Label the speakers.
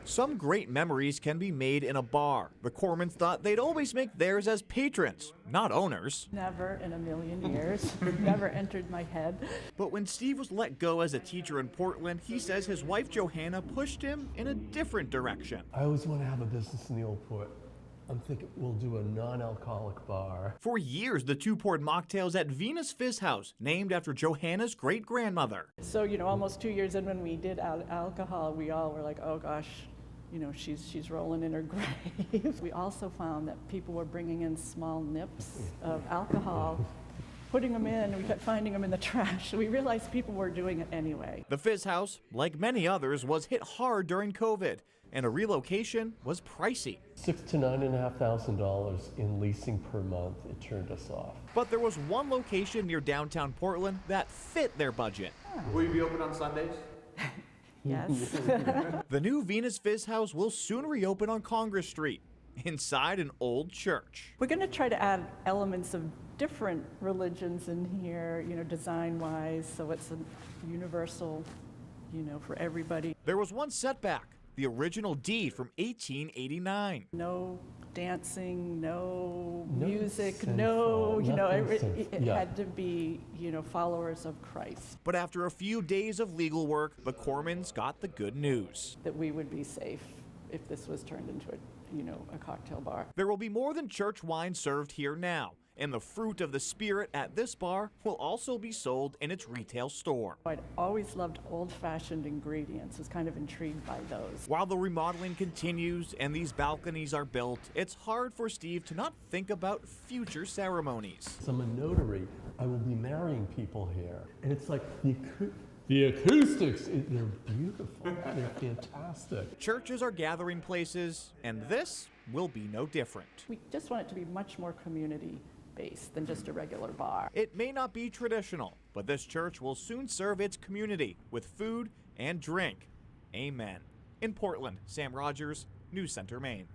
Speaker 1: Some great memories can be made in a bar. The Cormans thought they'd always make theirs as patrons, not owners.
Speaker 2: Never in a million years. Never entered my head.
Speaker 1: But when Steve was let go as a teacher in Portland, he says his wife Johanna pushed him in a different direction.
Speaker 3: I always want to have a business in the Old Port. I'm thinking we'll do a non-alcoholic bar.
Speaker 1: For years, the two poured mocktails at Vena's Fizz House, named after Johanna's great-grandmother.
Speaker 2: So, almost 2 years in when we did alcohol, we all were like, oh gosh, she's rolling in her grave. We also found that people were bringing in small nips of alcohol, putting them in, and we kept finding them in the trash. We realized people were doing it anyway.
Speaker 1: The Fizz House, like many others, was hit hard during COVID, and a relocation was pricey.
Speaker 3: $6,000 to $9,500 in leasing per month. It turned us off.
Speaker 1: But there was one location near downtown Portland that fit their budget.
Speaker 4: Will you be open on Sundays?
Speaker 2: Yes.
Speaker 1: The new Vena's Fizz House will soon reopen on Congress Street, inside an old church.
Speaker 2: We're going to try to add elements of different religions in here, design-wise, so it's a universal, for everybody.
Speaker 1: There was one setback, the original deed from 1889.
Speaker 2: No dancing, no music,
Speaker 3: sinful,
Speaker 2: it had to be, followers of Christ.
Speaker 1: But after a few days of legal work, the Cormans got the good news.
Speaker 2: That we would be safe if this was turned into a cocktail bar.
Speaker 1: There will be more than church wine served here now, and the fruit of the spirit at this bar will also be sold in its retail store.
Speaker 2: I'd always loved old-fashioned ingredients, was kind of intrigued by those.
Speaker 1: While the remodeling continues and these balconies are built, it's hard for Steve to not think about future ceremonies.
Speaker 3: So I'm a notary. I will be marrying people here. And it's like the acoustics, they're beautiful. They're fantastic.
Speaker 1: Churches are gathering places, and this will be no different.
Speaker 2: We just want it to be much more community-based than just a regular bar.
Speaker 1: It may not be traditional, but this church will soon serve its community with food and drink. Amen. In Portland, Sam Rogers, News Center, Maine.